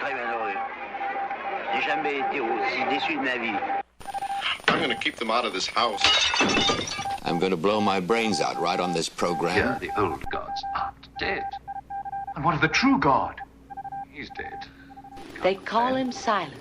très malheureux. J'ai jamais été aussi déçu de ma vie. I'm going to keep them out of this house. I'm going to blow my brains out right on this program. Yeah, the old gods aren't dead. And what of the true god? He's dead. They call him Silence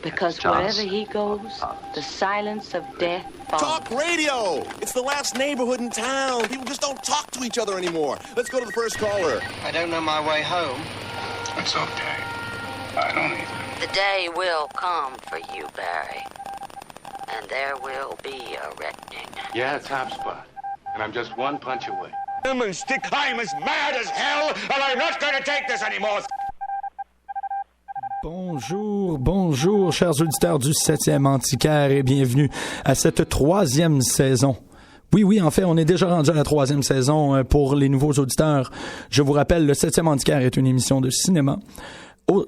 because wherever he goes, the silence of death follows. Talk radio! It's the last neighborhood in town. People just don't talk to each other anymore. Let's go to the first caller. I don't know my way home. It's okay. I don't either. The day will come for you, Barry. And there will be a reckoning. Yeah, it's HotSpot. And I'm just one punch away. I'm as mad as hell, and I'm not going to take this anymore. Bonjour, chers auditeurs du 7e Antiquaire et bienvenue à cette 3e saison. Oui, en fait, on est déjà rendu à la 3e saison pour les nouveaux auditeurs. Je vous rappelle, le 7e Antiquaire est une émission de cinéma.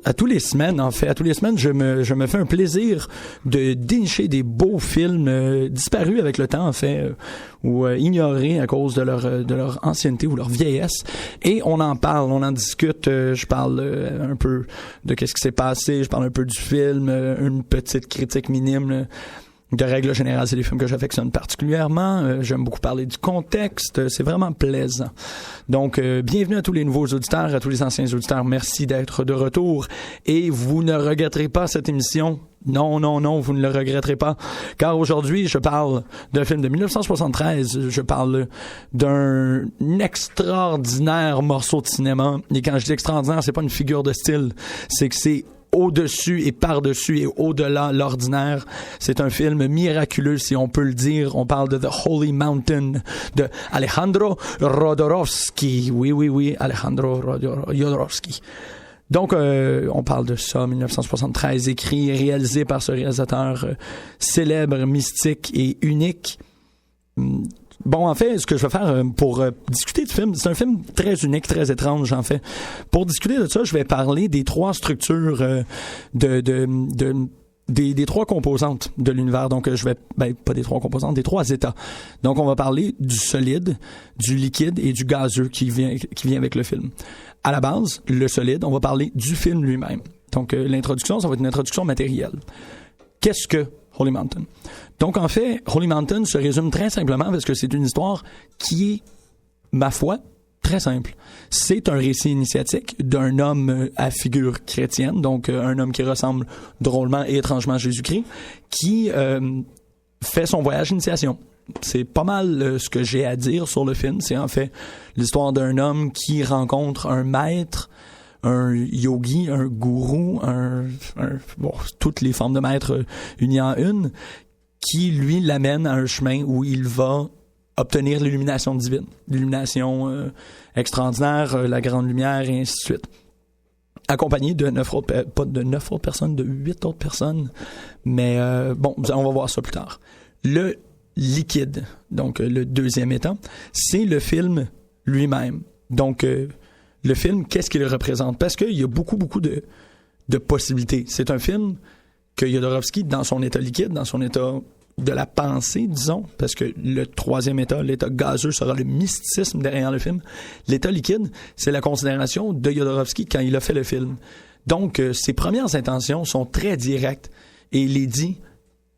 À tous les semaines, je me fais un plaisir de dénicher des beaux films disparus avec le temps, en fait, ou ignorés à cause de leur ancienneté ou leur vieillesse. Et on en parle, on en discute. Je parle un peu de qu'est-ce qui s'est passé. Je parle un peu du film, une petite critique minime. De règle générale, c'est des films que j'affectionne particulièrement. J'aime beaucoup parler du contexte. C'est vraiment plaisant. Donc, bienvenue à tous les nouveaux auditeurs, à tous les anciens auditeurs. Merci d'être de retour. Et vous ne regretterez pas cette émission. Non, vous ne le regretterez pas. Car aujourd'hui, je parle d'un film de 1973. Je parle d'un extraordinaire morceau de cinéma. Et quand je dis extraordinaire, c'est pas une figure de style. C'est que c'est au-dessus et par-dessus et au-delà l'ordinaire. C'est un film miraculeux, si on peut le dire. On parle de The Holy Mountain de Alejandro Jodorowsky. Oui, Alejandro Jodorowsky. Donc, on parle de ça, 1973, écrit et réalisé par ce réalisateur célèbre, mystique et unique. Bon, en fait, ce que je vais faire pour discuter du film, c'est un film très unique, très étrange, en fait. Pour discuter de ça, je vais parler des trois structures des trois composantes de l'univers. Donc, pas des trois composantes, des trois états. Donc, on va parler du solide, du liquide et du gazeux qui vient avec le film. À la base, le solide, on va parler du film lui-même. Donc, l'introduction, ça va être une introduction matérielle. Qu'est-ce que Holy Mountain? Donc, en fait, Holy Mountain se résume très simplement parce que c'est une histoire qui est, ma foi, très simple. C'est un récit initiatique d'un homme à figure chrétienne, donc un homme qui ressemble drôlement et étrangement à Jésus-Christ, qui fait son voyage d'initiation. C'est pas mal ce que j'ai à dire sur le film. C'est en fait l'histoire d'un homme qui rencontre un maître, un yogi, un gourou, toutes les formes de maître unies en une, qui lui l'amène à un chemin où il va obtenir l'illumination divine, l'illumination extraordinaire, la grande lumière et ainsi de suite. Accompagné de 8 autres personnes, mais on va voir ça plus tard. Le liquide, donc le deuxième état, c'est le film lui-même. Donc, le film, qu'est-ce qu'il représente? Parce qu'il y a beaucoup de possibilités. C'est un film que Jodorowsky, dans son état liquide, dans son état de la pensée, disons, parce que le troisième état, l'état gazeux, sera le mysticisme derrière le film. L'état liquide, c'est la considération de Jodorowsky quand il a fait le film. Donc, ses premières intentions sont très directes et il les dit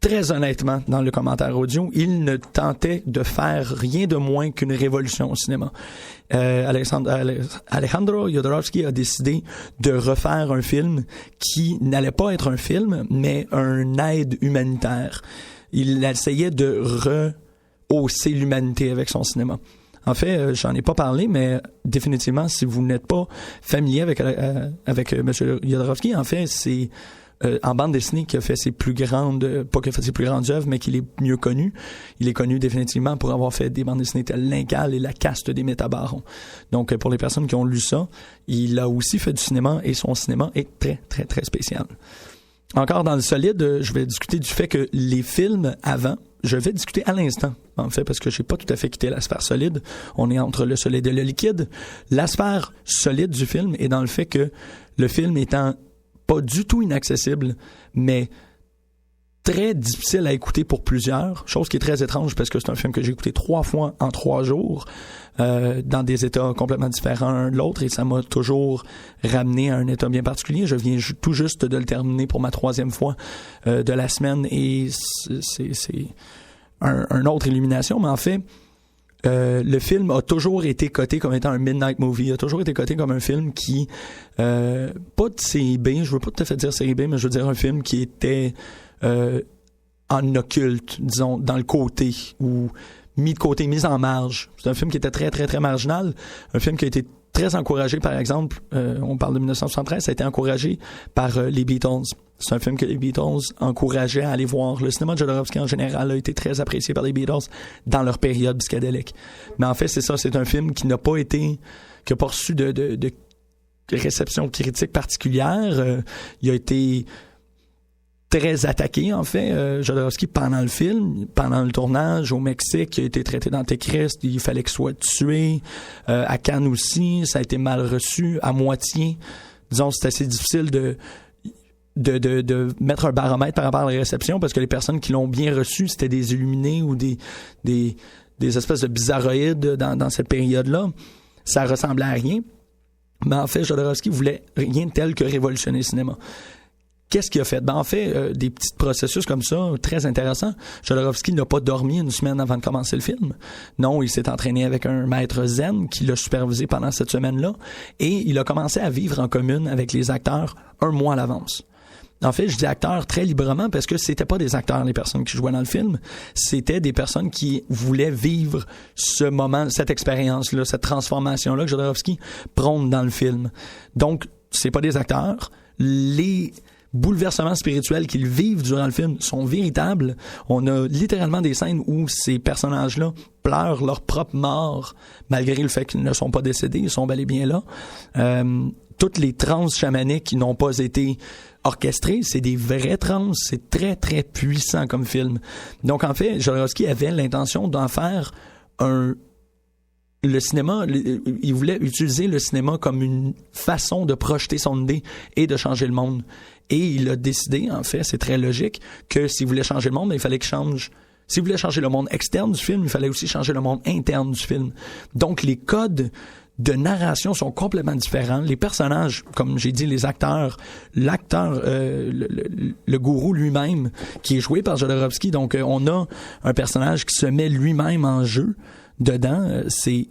très honnêtement dans le commentaire audio. Il ne tentait de faire rien de moins qu'une révolution au cinéma. Alejandro Jodorowsky a décidé de refaire un film qui n'allait pas être un film, mais un aide humanitaire. Il essayait de rehausser l'humanité avec son cinéma. En fait, j'en ai pas parlé, mais définitivement, si vous n'êtes pas familier avec M. Jodorowsky, en fait, c'est en bande dessinée qui a fait ses plus grandes, pas qu'il a fait ses plus grandes œuvres, mais qu'il est mieux connu. Il est connu définitivement pour avoir fait des bandes dessinées telles L'Incal et La Caste des Métabarons. Donc, pour les personnes qui ont lu ça, il a aussi fait du cinéma et son cinéma est très, très, très spécial. Encore dans le solide, je vais discuter du fait que les films avant, je vais discuter à l'instant, en fait, parce que j'ai pas tout à fait quitté la sphère solide. On est entre le solide et le liquide. La sphère solide du film est dans le fait que le film étant pas du tout inaccessible, mais très difficile à écouter pour plusieurs, chose qui est très étrange parce que c'est un film que j'ai écouté 3 fois en 3 jours, dans des états complètement différents l'un de l'autre, et ça m'a toujours ramené à un état bien particulier. Je viens tout juste de le terminer pour ma 3e fois de la semaine, et c'est un autre illumination, mais en fait, le film a toujours été coté comme étant un midnight movie, a toujours été coté comme un film qui, pas de série B, je veux pas tout à fait dire série B, mais je veux dire un film qui était en occulte, disons, dans le côté, ou mis de côté, mis en marge. C'est un film qui était très, très, très marginal, un film qui a été très encouragé, par exemple, on parle de 1973, ça a été encouragé par les Beatles. C'est un film que les Beatles encourageaient à aller voir. Le cinéma de Jodorowsky, en général, a été très apprécié par les Beatles dans leur période psychédélique. Mais en fait, c'est ça, c'est un film qui n'a pas été, qui n'a pas reçu de réception critique particulière. Il a été très attaqué, en fait, Jodorowsky, pendant le film, pendant le tournage au Mexique, il a été traité d'antéchrist, il fallait qu'il soit tué. À Cannes aussi, ça a été mal reçu, à moitié. Disons, c'est assez difficile de mettre un baromètre par rapport à la réception, parce que les personnes qui l'ont bien reçu, c'était des illuminés ou des espèces de bizarroïdes dans cette période-là. Ça ressemblait à rien. Mais en fait, Jodorowsky voulait rien de tel que révolutionner le cinéma. Qu'est-ce qu'il a fait? En fait, des petits processus comme ça, très intéressants. Jodorowsky n'a pas dormi une semaine avant de commencer le film. Non, il s'est entraîné avec un maître zen qui l'a supervisé pendant cette semaine-là, et il a commencé à vivre en commune avec les acteurs 1 mois à l'avance. En fait, je dis acteurs très librement parce que c'était pas des acteurs, les personnes qui jouaient dans le film. C'était des personnes qui voulaient vivre ce moment, cette expérience-là, cette transformation-là que Jodorowsky prône dans le film. Donc, c'est pas des acteurs. Les bouleversements spirituels qu'ils vivent durant le film sont véritables. On a littéralement des scènes où ces personnages-là pleurent leur propre mort, malgré le fait qu'ils ne sont pas décédés, ils sont bel et bien là. Toutes les transes chamaniques qui n'ont pas été orchestrées, c'est des vraies transes, c'est très très puissant comme film. Donc en fait, Jodorowsky avait l'intention d'en faire le cinéma, il voulait utiliser le cinéma comme une façon de projeter son idée et de changer le monde. Et il a décidé, en fait, c'est très logique, que s'il voulait changer le monde, il fallait qu'il change. S'il voulait changer le monde externe du film, il fallait aussi changer le monde interne du film. Donc les codes de narration sont complètement différents. Les personnages, comme j'ai dit, les acteurs, l'acteur, le gourou lui-même, qui est joué par Jodorowsky, donc on a un personnage qui se met lui-même en jeu dedans. C'est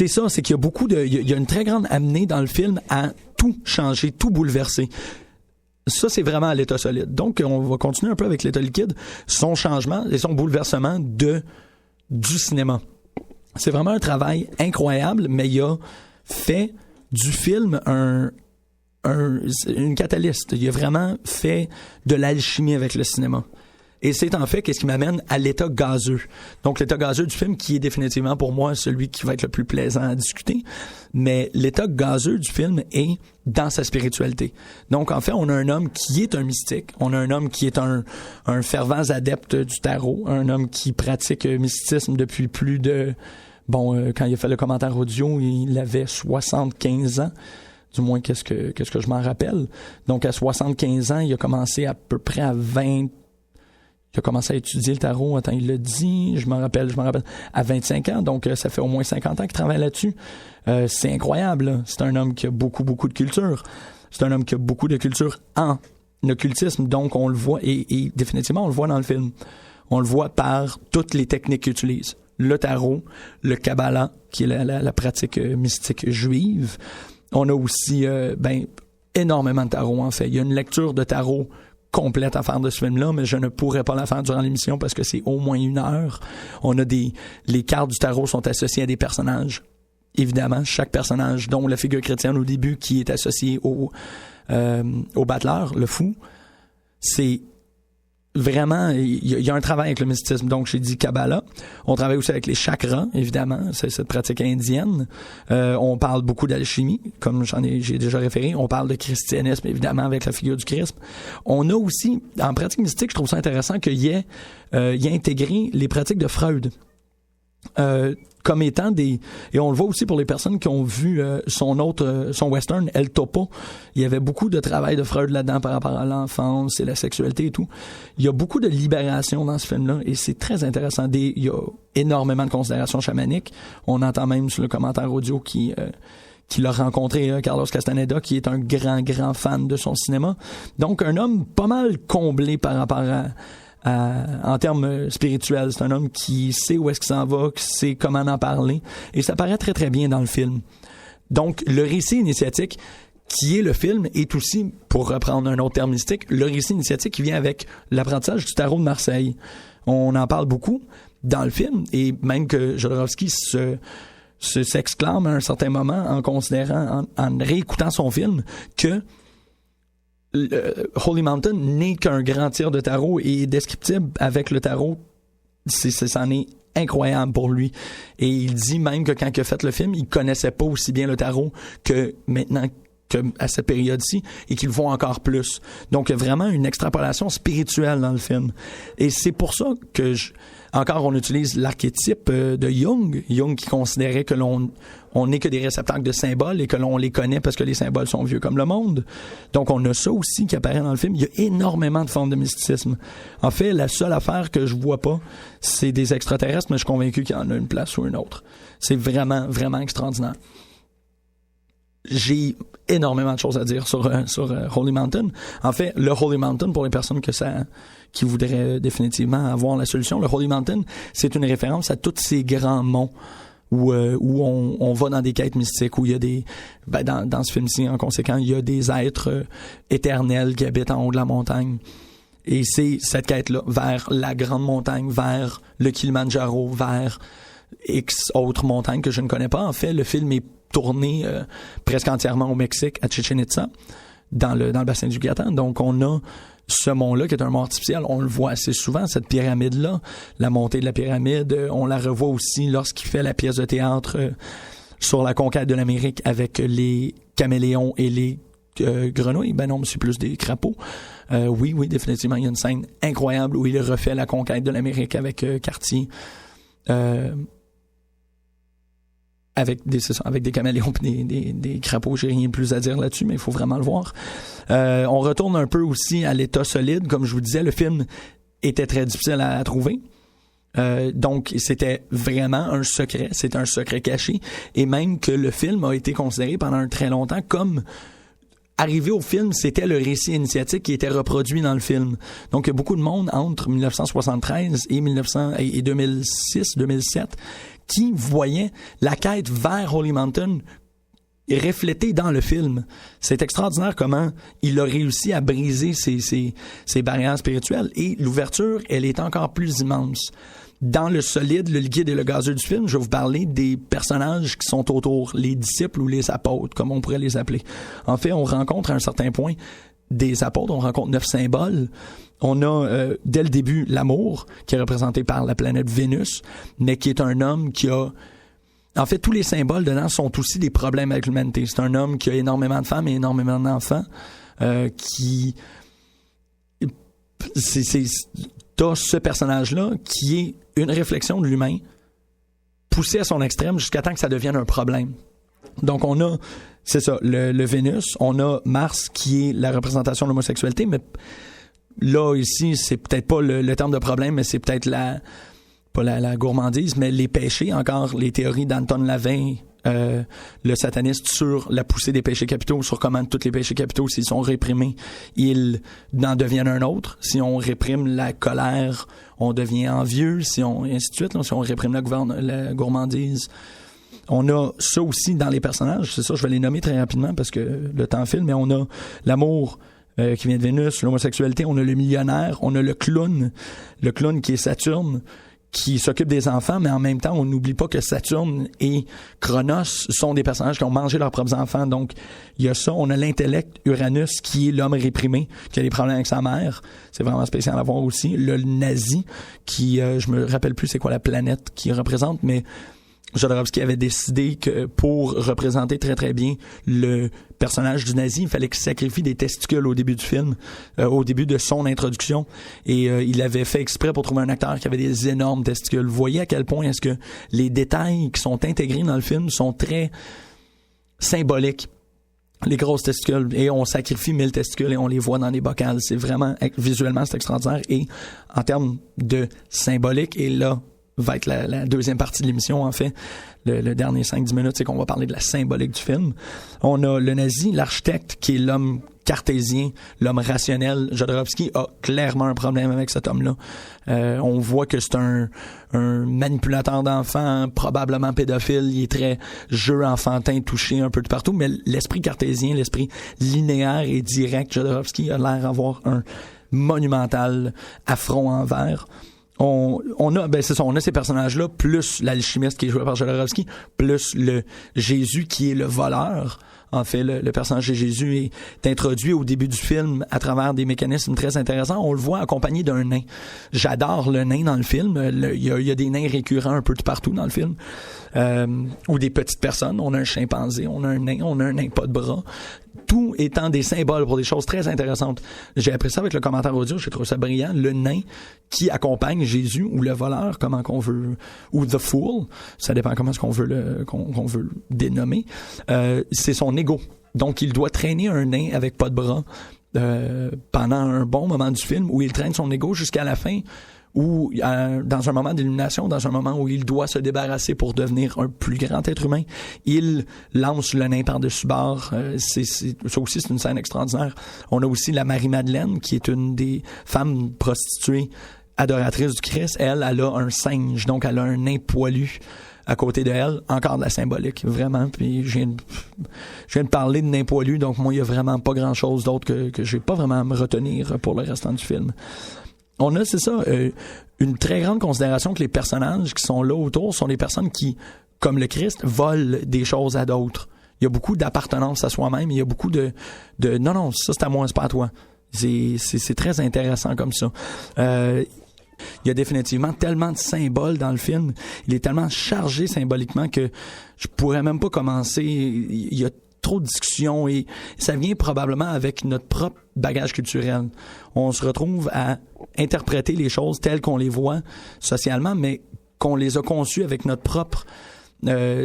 ça, c'est qu'il y a beaucoup il y a une très grande amenée dans le film à tout changer, tout bouleverser. Ça, c'est vraiment à l'état solide. Donc, on va continuer un peu avec l'état liquide, son changement et son bouleversement du cinéma. C'est vraiment un travail incroyable, mais il a fait du film une catalyste. Il a vraiment fait de l'alchimie avec le cinéma. Et c'est en fait qu'est-ce qui m'amène à l'état gazeux. Donc l'état gazeux du film qui est définitivement pour moi celui qui va être le plus plaisant à discuter. Mais l'état gazeux du film est dans sa spiritualité. Donc en fait, on a un homme qui est un mystique. On a un homme qui est un fervent adepte du tarot. Un homme qui pratique mysticisme depuis plus de... quand il a fait le commentaire audio, il avait 75 ans. Du moins, qu'est-ce que je m'en rappelle. Donc à 75 ans, il a commencé à peu près à 20... Il a commencé à étudier le tarot, attends, il l'a dit, je m'en rappelle, à 25 ans, donc ça fait au moins 50 ans qu'il travaille là-dessus. C'est incroyable, là. C'est un homme qui a beaucoup, beaucoup de culture. C'est un homme qui a beaucoup de culture en occultisme, donc on le voit, et définitivement on le voit dans le film. On le voit par toutes les techniques qu'il utilise. Le tarot, le Kabbalah, qui est la pratique mystique juive. On a aussi énormément de tarot, en fait. Il y a une lecture de tarot complète à faire de ce film-là, mais je ne pourrais pas la faire durant l'émission parce que c'est au moins 1 heure. On a les cartes du tarot sont associées à des personnages. Évidemment, chaque personnage, dont la figure chrétienne au début qui est associée au battleur, le fou, c'est vraiment, il y a un travail avec le mysticisme. Donc, j'ai dit Kabbalah. On travaille aussi avec les chakras, évidemment. C'est cette pratique indienne. On parle beaucoup d'alchimie, comme j'ai déjà référé. On parle de christianisme, évidemment, avec la figure du Christ. On a aussi, en pratique mystique, je trouve ça intéressant qu'il y ait intégré les pratiques de Freud. comme étant des... Et on le voit aussi pour les personnes qui ont vu son western, El Topo. Il y avait beaucoup de travail de Freud là-dedans par rapport à l'enfance et la sexualité et tout. Il y a beaucoup de libération dans ce film-là et c'est très intéressant. Il y a énormément de considérations chamaniques. On entend même sur le commentaire audio qu'il a rencontré Carlos Castaneda, qui est un grand fan de son cinéma. Donc, un homme pas mal comblé par rapport en termes spirituels. C'est un homme qui sait où est-ce qu'il s'en va, qui sait comment en parler, et ça paraît très très bien dans le film. Donc, le récit initiatique qui est le film est aussi, pour reprendre un autre terme mystique, le récit initiatique qui vient avec l'apprentissage du tarot de Marseille. On en parle beaucoup dans le film, et même que Jodorowsky s'exclame à un certain moment en considérant, en réécoutant son film, que Holy Mountain n'est qu'un grand tir de tarot et descriptible avec le tarot. C'en est incroyable pour lui. Et il dit même que quand il a fait le film, il connaissait pas aussi bien le tarot que maintenant, à cette période-ci, et qu'il le voit encore plus. Donc, il y a vraiment une extrapolation spirituelle dans le film. Et c'est pour ça que encore, on utilise l'archétype de Jung. Jung qui considérait que on n'est que des réceptacles de symboles et que l'on les connaît parce que les symboles sont vieux comme le monde. Donc, on a ça aussi qui apparaît dans le film. Il y a énormément de formes de mysticisme. En fait, la seule affaire que je vois pas, c'est des extraterrestres, mais je suis convaincu qu'il y en a une place ou une autre. C'est vraiment, vraiment extraordinaire. J'ai énormément de choses à dire sur Holy Mountain. En fait, le Holy Mountain, pour les personnes qui voudraient définitivement avoir la solution, le Holy Mountain, c'est une référence à tous ces grands monts où on va dans des quêtes mystiques, où il y a des... dans ce film-ci, en conséquent, il y a des êtres éternels qui habitent en haut de la montagne. Et c'est cette quête-là, vers la grande montagne, vers le Kilimandjaro, vers X autres montagnes que je ne connais pas. En fait, le film est tourné presque entièrement au Mexique, à Chichen Itza, dans le bassin du Yucatan. Donc, on a ce mont-là qui est un mont artificiel. On le voit assez souvent, cette pyramide-là, la montée de la pyramide. On la revoit aussi lorsqu'il fait la pièce de théâtre sur la conquête de l'Amérique avec les caméléons et les grenouilles. Ben non, mais c'est plus des crapauds. Oui, définitivement, il y a une scène incroyable où il refait la conquête de l'Amérique avec Cartier. Avec des caméléons et des crapauds, j'ai rien de plus à dire là-dessus, mais il faut vraiment le voir. On retourne un peu aussi à l'état solide. Comme je vous disais, le film était très difficile à trouver. Donc, c'était vraiment un secret. C'était un secret caché. Et même que le film a été considéré pendant un très longtemps comme... Arrivé au film, c'était le récit initiatique qui était reproduit dans le film. Donc, il y a beaucoup de monde entre 1973 et 2006, 2007 qui voyait la quête vers Holy Mountain reflétée dans le film. C'est extraordinaire comment il a réussi à briser ces barrières spirituelles. Et l'ouverture, elle est encore plus immense. Dans le solide, le liquide et le gazeux du film, je vais vous parler des personnages qui sont autour, les disciples ou les apôtres, comme on pourrait les appeler. En fait, on rencontre à un certain point des apôtres, on rencontre 9 symboles. On a, dès le début, l'amour, qui est représenté par la planète Vénus, mais qui est un homme qui a... En fait, tous les symboles dedans sont aussi des problèmes avec l'humanité. C'est un homme qui a énormément de femmes et énormément d'enfants, qui... T'as ce personnage-là qui est une réflexion de l'humain poussé à son extrême jusqu'à temps que ça devienne un problème. Donc, on a, c'est ça, le Vénus. On a Mars qui est la représentation de l'homosexualité, mais là, ici, c'est peut-être pas le terme de problème, mais c'est peut-être pas la gourmandise, mais les péchés, encore les théories d'Anton Lavin, le sataniste, sur la poussée des péchés capitaux, sur comment tous les péchés capitaux, s'ils sont réprimés, ils en deviennent un autre. Si on réprime la colère, on devient envieux, et ainsi de suite. Là, si on réprime la gourmandise. On a ça aussi dans les personnages. C'est ça, je vais les nommer très rapidement parce que le temps file, mais on a l'amour qui vient de Vénus, l'homosexualité, on a le millionnaire, on a le clown qui est Saturne, qui s'occupe des enfants, mais en même temps, on n'oublie pas que Saturne et Chronos sont des personnages qui ont mangé leurs propres enfants. Donc, il y a ça. On a l'intellect, Uranus, qui est l'homme réprimé, qui a des problèmes avec sa mère. C'est vraiment spécial à voir aussi. Le nazi, qui, je me rappelle plus c'est quoi la planète qu'il représente, mais Jodorowsky avait décidé que pour représenter très très bien le personnage du nazi, il fallait qu'il sacrifie des testicules au début du film, au début de son introduction, et il avait fait exprès pour trouver un acteur qui avait des énormes testicules. Vous voyez à quel point est-ce que les détails qui sont intégrés dans le film sont très symboliques. Les grosses testicules, et on sacrifie 1000 testicules et on les voit dans les bocals. C'est vraiment, visuellement, c'est extraordinaire, et en termes de symbolique, et là va être la deuxième partie de l'émission, en fait. Le dernier 5-10 minutes, c'est qu'on va parler de la symbolique du film. On a le nazi, l'architecte, qui est l'homme cartésien, l'homme rationnel. Jodorowsky a clairement un problème avec cet homme-là. On voit que c'est un manipulateur d'enfants, probablement pédophile. Il est très jeu enfantin, touché un peu de partout, mais l'esprit cartésien, l'esprit linéaire et direct, Jodorowsky a l'air d'avoir un monumental affront envers. On a ces personnages-là, plus l'alchimiste qui est joué par Jodorowsky, plus le Jésus qui est le voleur. En fait, le personnage de Jésus est introduit au début du film à travers des mécanismes très intéressants. On le voit accompagné d'un nain. J'adore le nain dans le film. Il y a des nains récurrents un peu de partout dans le film. Ou des petites personnes. On a un chimpanzé, on a un nain pas de bras. Tout étant des symboles pour des choses très intéressantes. J'ai appris ça avec le commentaire audio, j'ai trouvé ça brillant. Le nain qui accompagne Jésus, ou le voleur, comment qu'on veut, ou the fool, ça dépend comment est-ce qu'on veut qu'on veut le dénommer, c'est son ego. Donc il doit traîner un nain avec pas de bras pendant un bon moment du film, où il traîne son ego jusqu'à la fin, ou dans un moment d'illumination, dans un moment où il doit se débarrasser pour devenir un plus grand être humain, il lance le nain par-dessus bord. Ça aussi, c'est une scène extraordinaire. On a aussi la Marie-Madeleine, qui est une des femmes prostituées adoratrices du Christ. Elle a un singe, donc elle a un nain poilu à côté de elle. Encore de la symbolique, vraiment. Puis je viens de parler de nain poilu, donc moi, il y a vraiment pas grand-chose d'autre que je vais pas vraiment me retenir pour le restant du film. On a, c'est ça, une très grande considération que les personnages qui sont là autour sont des personnes qui, comme le Christ, volent des choses à d'autres. Il y a beaucoup d'appartenance à soi-même, il y a beaucoup de non, ça c'est à moi, c'est pas à toi. C'est très intéressant comme ça. Il y a définitivement tellement de symboles dans le film. Il est tellement chargé symboliquement que je pourrais même pas commencer. Il y a trop de discussions, et ça vient probablement avec notre propre bagage culturel. On se retrouve à interpréter les choses telles qu'on les voit socialement, mais qu'on les a conçues avec notre propre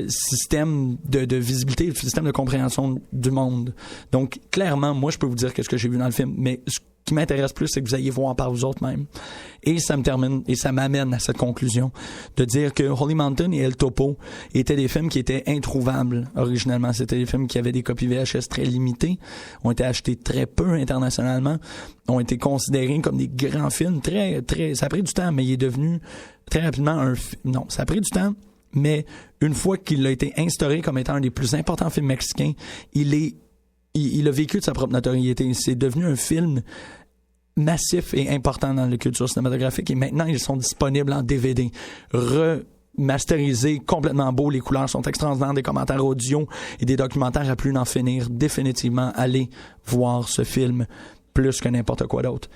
système de visibilité, système de compréhension du monde. Donc, clairement, moi, je peux vous dire ce que j'ai vu dans le film, mais ce qui m'intéresse plus, c'est que vous ayez voir par vous autres même. Et ça m'amène à cette conclusion de dire que Holy Mountain et El Topo étaient des films qui étaient introuvables originellement. C'était des films qui avaient des copies VHS très limitées, ont été achetés très peu internationalement, ont été considérés comme des grands films ça a pris du temps, mais il est devenu très rapidement non, ça a pris du temps, mais une fois qu'il a été instauré comme étant un des plus importants films mexicains, il a vécu de sa propre notoriété. C'est devenu un film massif et important dans la culture cinématographique, et maintenant ils sont disponibles en DVD, remasterisés, complètement beaux, les couleurs sont extraordinaires, des commentaires audio et des documentaires à plus n'en finir. Définitivement, allez voir ce film plus que n'importe quoi d'autre.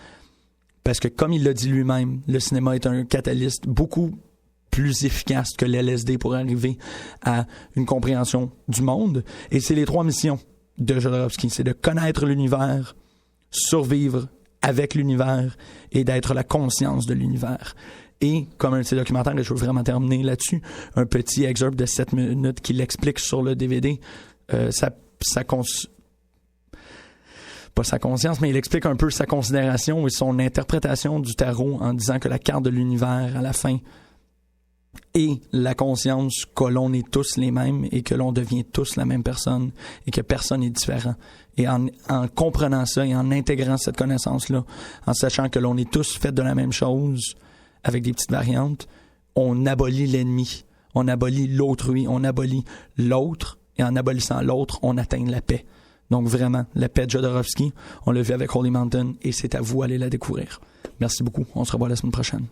Parce que, comme il l'a dit lui-même, le cinéma est un catalyste beaucoup plus efficace que l'LSD pour arriver à une compréhension du monde. Et c'est les 3 missions de Jodorowsky, c'est de connaître l'univers, survivre avec l'univers et d'être la conscience de l'univers. Et comme un de ces documentaires, et je veux vraiment terminer là-dessus, un petit excerpt de 7 minutes qui l'explique sur le DVD, pas sa conscience, mais il explique un peu sa considération et son interprétation du tarot en disant que la carte de l'univers à la fin et la conscience que l'on est tous les mêmes et que l'on devient tous la même personne et que personne n'est différent. Et en comprenant ça et en intégrant cette connaissance-là, en sachant que l'on est tous faits de la même chose avec des petites variantes, on abolit l'ennemi, on abolit l'autrui, on abolit l'autre, et en abolissant l'autre, on atteint la paix. Donc vraiment, la paix de Jodorowsky, on l'a vu avec Holy Mountain, et c'est à vous d'aller la découvrir. Merci beaucoup, on se revoit la semaine prochaine.